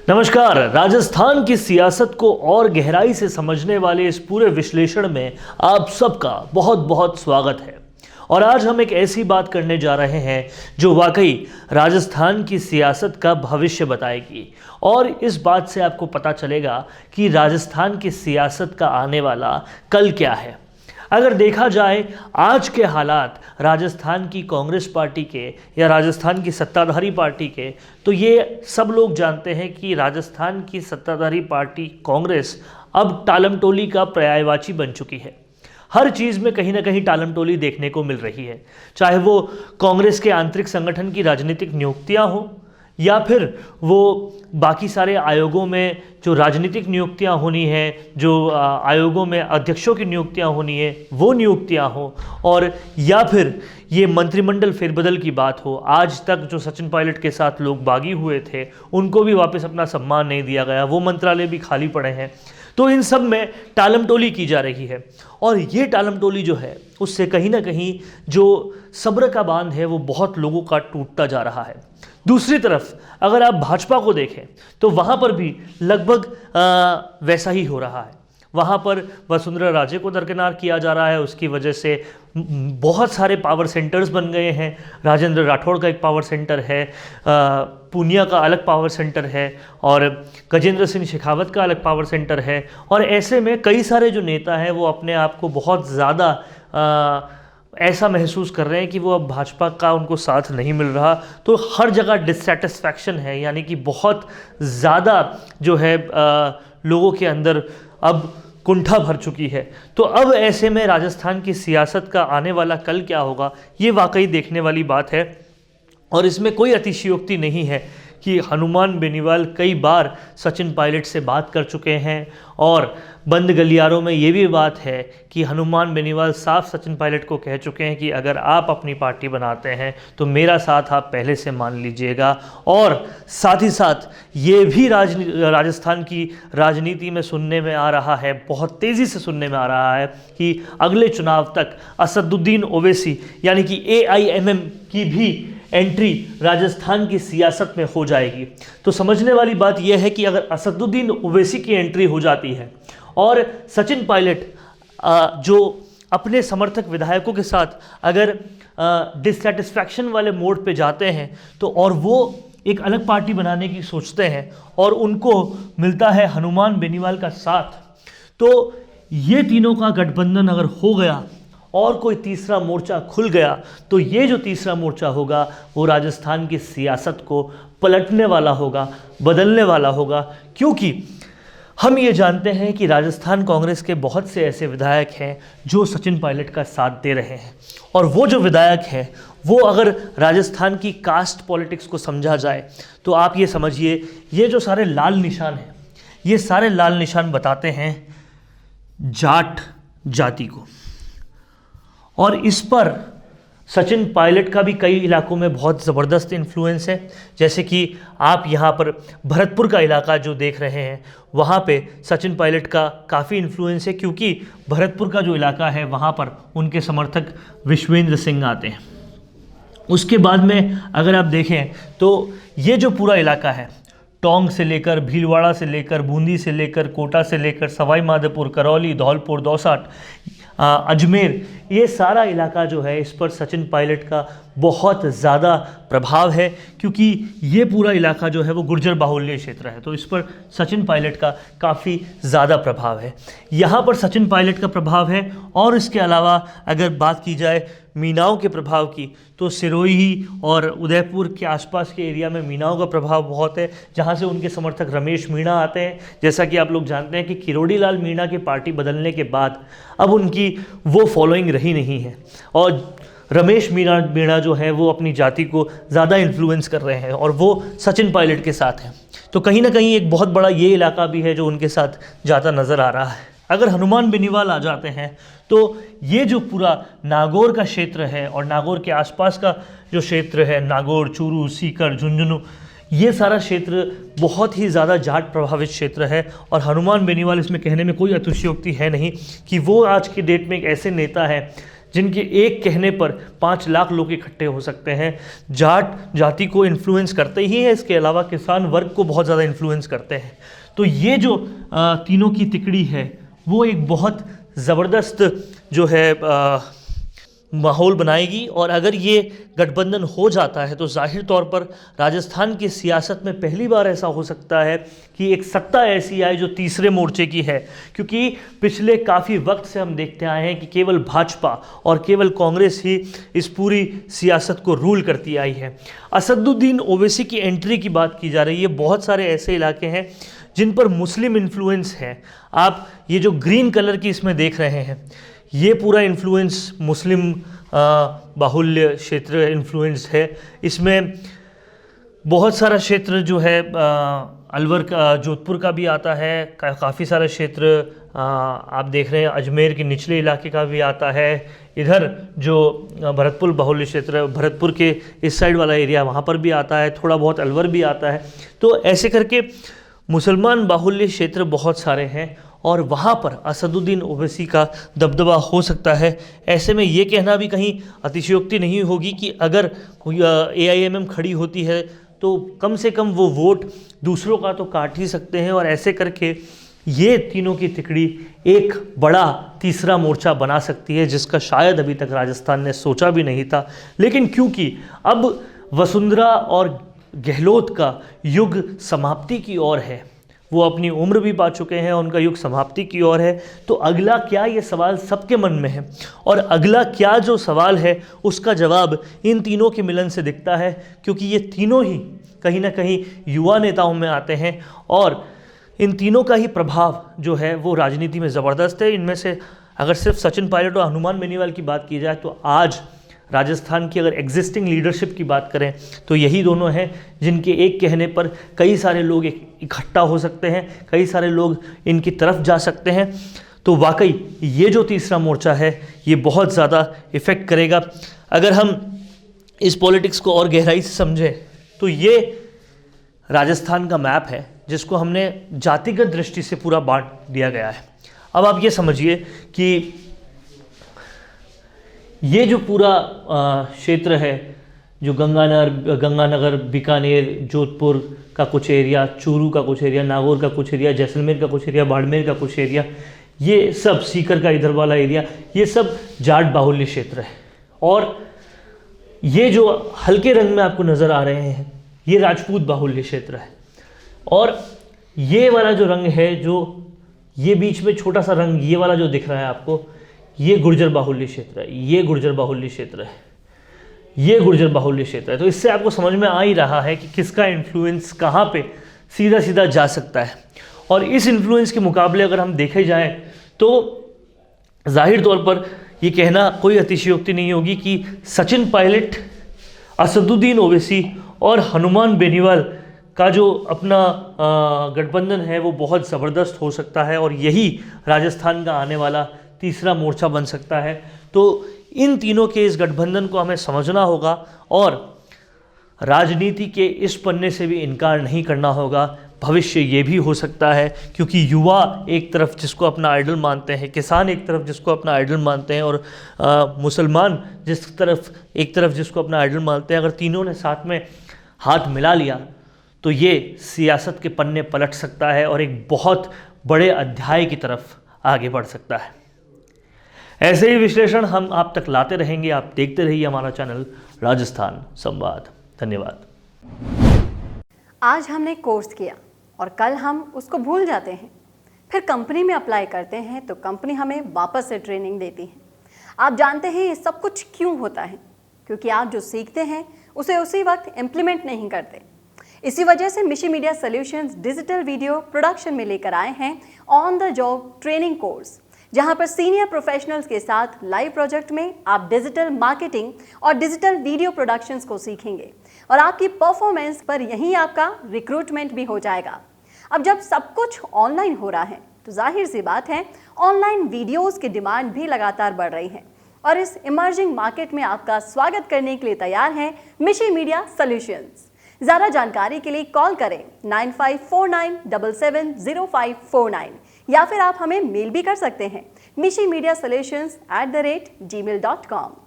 नमस्कार। राजस्थान की सियासत को और गहराई से समझने वाले इस पूरे विश्लेषण में आप सबका बहुत बहुत स्वागत है। और आज हम एक ऐसी बात करने जा रहे हैं जो वाकई राजस्थान की सियासत का भविष्य बताएगी। और इस बात से आपको पता चलेगा कि राजस्थान की सियासत का आने वाला कल क्या है। अगर देखा जाए आज के हालात राजस्थान की कांग्रेस पार्टी के या राजस्थान की सत्ताधारी पार्टी के, तो ये सब लोग जानते हैं कि राजस्थान की सत्ताधारी पार्टी कांग्रेस अब टालमटोली का पर्यायवाची बन चुकी है। हर चीज़ में कहीं ना कहीं टालमटोली देखने को मिल रही है, चाहे वो कांग्रेस के आंतरिक संगठन की राजनीतिक नियुक्तियां हो या फिर वो बाकी सारे आयोगों में जो राजनीतिक नियुक्तियां होनी हैं, जो आयोगों में अध्यक्षों की नियुक्तियां होनी है वो नियुक्तियां हो, और या फिर ये मंत्रिमंडल फेरबदल की बात हो। आज तक जो सचिन पायलट के साथ लोग बागी हुए थे उनको भी वापस अपना सम्मान नहीं दिया गया, वो मंत्रालय भी खाली पड़े हैं। तो इन सब में टालमटोली की जा रही है और ये टालमटोली जो है उससे कहीं ना कहीं जो सब्र का बांध है वो बहुत लोगों का टूटता जा रहा है। दूसरी तरफ अगर आप भाजपा को देखें तो वहाँ पर भी लगभग वैसा ही हो रहा है। वहाँ पर वसुंधरा राजे को दरकिनार किया जा रहा है, उसकी वजह से बहुत सारे पावर सेंटर्स बन गए हैं। राजेंद्र राठौड़ का एक पावर सेंटर है, पूनिया का अलग पावर सेंटर है और गजेंद्र सिंह शेखावत का अलग पावर सेंटर है। और ऐसे में कई सारे जो नेता हैं वो अपने आप को बहुत ज़्यादा ऐसा महसूस कर रहे हैं कि वो अब भाजपा का उनको साथ नहीं मिल रहा। तो हर जगह डिससेटिस्फैक्शन है, यानी कि बहुत ज़्यादा जो है लोगों के अंदर अब कुंठा भर चुकी है। तो अब ऐसे में राजस्थान की सियासत का आने वाला कल क्या होगा ये वाकई देखने वाली बात है। और इसमें कोई अतिशयोक्ति नहीं है कि हनुमान बेनीवाल कई बार सचिन पायलट से बात कर चुके हैं और बंद गलियारों में ये भी बात है कि हनुमान बेनीवाल साफ सचिन पायलट को कह चुके हैं कि अगर आप अपनी पार्टी बनाते हैं तो मेरा साथ आप पहले से मान लीजिएगा। और साथ ही साथ ये भी राजस्थान की राजनीति में सुनने में आ रहा है, बहुत तेज़ी से सुनने में आ रहा है कि अगले चुनाव तक असदुद्दीन ओवैसी यानी कि AIMM की भी एंट्री राजस्थान की सियासत में हो जाएगी। तो समझने वाली बात यह है कि अगर असदुद्दीन ओवैसी की एंट्री हो जाती है और सचिन पायलट जो अपने समर्थक विधायकों के साथ अगर डिससेटिस्फैक्शन वाले मोड पे जाते हैं तो और वो एक अलग पार्टी बनाने की सोचते हैं और उनको मिलता है हनुमान बेनीवाल का साथ, तो ये तीनों का गठबंधन अगर हो गया और कोई तीसरा मोर्चा खुल गया तो ये जो तीसरा मोर्चा होगा वो राजस्थान की सियासत को पलटने वाला होगा, बदलने वाला होगा। क्योंकि हम ये जानते हैं कि राजस्थान कांग्रेस के बहुत से ऐसे विधायक हैं जो सचिन पायलट का साथ दे रहे हैं, और वो जो विधायक हैं वो अगर राजस्थान की कास्ट पॉलिटिक्स को समझा जाए तो आप ये समझिए ये जो सारे लाल निशान हैं ये सारे लाल निशान बताते हैं जाट जाति को। और इस पर सचिन पायलट का भी कई इलाकों में बहुत ज़बरदस्त इन्फ्लुएंस है। जैसे कि आप यहाँ पर भरतपुर का इलाका जो देख रहे हैं वहाँ पे सचिन पायलट का काफ़ी इन्फ्लुएंस है, क्योंकि भरतपुर का जो इलाका है वहाँ पर उनके समर्थक विश्वेंद्र सिंह आते हैं। उसके बाद में अगर आप देखें तो ये जो पूरा इलाका है टोंक से लेकर भीलवाड़ा से लेकर बूंदी से लेकर कोटा से लेकर सवाई माधोपुर, करौली, धौलपुर, दौसा, अजमेर, ये सारा इलाका जो है इस पर सचिन पायलट का बहुत ज़्यादा प्रभाव है, क्योंकि ये पूरा इलाका जो है वो गुर्जर बाहुल्य क्षेत्र है। तो इस पर सचिन पायलट का काफ़ी ज़्यादा प्रभाव है, यहाँ पर सचिन पायलट का प्रभाव है। और इसके अलावा अगर बात की जाए मीणाओं के प्रभाव की तो सिरोही और उदयपुर के आसपास के एरिया में मीणाओं का प्रभाव बहुत है, जहाँ से उनके समर्थक रमेश मीणा आते हैं। जैसा कि आप लोग जानते हैं कि किरोड़ी लाल मीणा के पार्टी बदलने के बाद अब उनकी वो फॉलोइंग रही नहीं है और रमेश मीणा जो है वो अपनी जाति को ज़्यादा इन्फ्लुएंस कर रहे हैं और वो सचिन पायलट के साथ हैं। तो कहीं ना कहीं एक बहुत बड़ा ये इलाका भी है जो उनके साथ जाता नज़र आ रहा है। अगर हनुमान बेनीवाल आ जाते हैं तो ये जो पूरा नागौर का क्षेत्र है और नागौर के आसपास का जो क्षेत्र है, नागौर, चूरू, सीकर, झुंझुनू, ये सारा क्षेत्र बहुत ही ज़्यादा जाट प्रभावित क्षेत्र है। और हनुमान बेनीवाल इसमें कहने में कोई अतिशयोक्ति है नहीं कि वो आज की डेट में एक ऐसे नेता हैं जिनके एक कहने पर 5 लाख लोग इकट्ठे हो सकते हैं। जाट जाति को इन्फ्लुएंस करते ही है, इसके अलावा किसान वर्ग को बहुत ज़्यादा इन्फ्लुएंस करते हैं। तो ये जो तीनों की तिकड़ी है वो एक बहुत ज़बरदस्त जो है माहौल बनाएगी। और अगर ये गठबंधन हो जाता है तो जाहिर तौर पर राजस्थान की सियासत में पहली बार ऐसा हो सकता है कि एक सत्ता ऐसी आए जो तीसरे मोर्चे की है, क्योंकि पिछले काफ़ी वक्त से हम देखते आए हैं कि केवल भाजपा और केवल कांग्रेस ही इस पूरी सियासत को रूल करती आई है। असदुद्दीन ओवैसी की एंट्री की बात की जा रही है। बहुत सारे ऐसे इलाके हैं जिन पर मुस्लिम इन्फ्लुएंस है। आप ये जो ग्रीन कलर की इसमें देख रहे हैं, ये पूरा इन्फ्लुएंस मुस्लिम बाहुल्य क्षेत्र इन्फ्लुएंस है। इसमें बहुत सारा क्षेत्र जो है अलवर का, जोधपुर का भी आता है, काफ़ी सारा क्षेत्र आप देख रहे हैं अजमेर के निचले इलाके का भी आता है। इधर जो भरतपुर बाहुल्य क्षेत्र है, भरतपुर के इस साइड वाला एरिया वहाँ पर भी आता है, थोड़ा बहुत अलवर भी आता है। तो ऐसे करके मुसलमान बाहुल्य क्षेत्र बहुत सारे हैं और वहाँ पर असदुद्दीन ओवैसी का दबदबा हो सकता है। ऐसे में ये कहना भी कहीं अतिशयोक्ति नहीं होगी कि अगर AIMM खड़ी होती है तो कम से कम वो वोट दूसरों का तो काट ही सकते हैं। और ऐसे करके ये तीनों की तिकड़ी एक बड़ा तीसरा मोर्चा बना सकती है, जिसका शायद अभी तक राजस्थान ने सोचा भी नहीं था। लेकिन क्योंकि अब वसुंधरा और गहलोत का युग समाप्ति की ओर है, वो अपनी उम्र भी पा चुके हैं, उनका युग समाप्ति की ओर है, तो अगला क्या, ये सवाल सबके मन में है। और अगला क्या जो सवाल है उसका जवाब इन तीनों के मिलन से दिखता है, क्योंकि ये तीनों ही कहीं ना कहीं युवा नेताओं में आते हैं और इन तीनों का ही प्रभाव जो है वो राजनीति में ज़बरदस्त है। इनमें से अगर सिर्फ सचिन पायलट और हनुमान बेनीवाल की बात की जाए तो आज राजस्थान की अगर एग्जिस्टिंग लीडरशिप की बात करें तो यही दोनों हैं जिनके एक कहने पर कई सारे लोग इकट्ठा हो सकते हैं, कई सारे लोग इनकी तरफ जा सकते हैं। तो वाकई ये जो तीसरा मोर्चा है ये बहुत ज़्यादा इफ़ेक्ट करेगा। अगर हम इस पॉलिटिक्स को और गहराई से समझें तो ये राजस्थान का मैप है जिसको हमने जातिगत दृष्टि से पूरा बांट दिया गया है। अब आप ये समझिए कि ये जो पूरा क्षेत्र है, जो गंगानगर, बीकानेर, जोधपुर का कुछ एरिया, चूरू का कुछ एरिया, नागौर का कुछ एरिया, जैसलमेर का कुछ एरिया, बाड़मेर का कुछ एरिया, ये सब सीकर का इधर वाला एरिया, ये सब जाट बाहुल्य क्षेत्र है। और ये जो हल्के रंग में आपको नज़र आ रहे हैं ये राजपूत बाहुल्य क्षेत्र है। और ये वाला जो रंग है, जो ये बीच में छोटा सा रंग ये वाला जो दिख रहा है आपको, ये गुर्जर बाहुल्य क्षेत्र है, ये गुर्जर बाहुल्य क्षेत्र है, ये गुर्जर बाहुल्य क्षेत्र है। तो इससे आपको समझ में आ ही रहा है कि किसका इन्फ्लुएंस कहाँ पे सीधा सीधा जा सकता है। और इस इन्फ्लुएंस के मुकाबले अगर हम देखे जाएं तो जाहिर तौर पर ये कहना कोई अतिशयोक्ति नहीं होगी कि सचिन पायलट, असदुद्दीन ओवैसी और हनुमान बेनीवाल का जो अपना गठबंधन है वो बहुत ज़बरदस्त हो सकता है और यही राजस्थान का आने वाला तीसरा मोर्चा बन सकता है। तो इन तीनों के इस गठबंधन को हमें समझना होगा और राजनीति के इस पन्ने से भी इनकार नहीं करना होगा। भविष्य ये भी हो सकता है, क्योंकि युवा एक तरफ जिसको अपना आइडल मानते हैं, किसान एक तरफ जिसको अपना आइडल मानते हैं और मुसलमान एक तरफ जिसको अपना आइडल मानते हैं, अगर तीनों ने साथ में हाथ मिला लिया तो ये सियासत के पन्ने पलट सकता है और एक बहुत बड़े अध्याय की तरफ आगे बढ़ सकता है। ऐसे ही विश्लेषण हम आप तक लाते रहेंगे। आप देखते रहिए हमारा चैनल राजस्थान संवाद। धन्यवाद। आज हमने कोर्स किया और कल हम उसको भूल जाते हैं, फिर कंपनी में अप्लाई करते हैं तो कंपनी हमें वापस से ट्रेनिंग देती है। आप जानते हैं ये सब कुछ क्यों होता है? क्योंकि आप जो सीखते हैं उसे उसी वक्त इम्प्लीमेंट नहीं करते। इसी वजह से मिशी media solutions digital video production में लेकर आए हैं on the job training course, जहां पर सीनियर प्रोफेशनल्स के साथ लाइव प्रोजेक्ट में आप डिजिटल मार्केटिंग और डिजिटल वीडियो प्रोडक्शंस को सीखेंगे और आपकी परफॉर्मेंस पर यहीं आपका रिक्रूटमेंट भी हो जाएगा। अब जब सब कुछ ऑनलाइन हो रहा है तो जाहिर सी बात है ऑनलाइन वीडियोस की डिमांड भी लगातार बढ़ रही है और इस इमर्जिंग मार्केट में आपका स्वागत करने के लिए तैयार है मिशी मीडिया सॉल्यूशंस। ज़्यादा जानकारी के लिए कॉल करें 9549770549 या फिर आप हमें मेल भी कर सकते हैं mishi media solutions@gmail.com।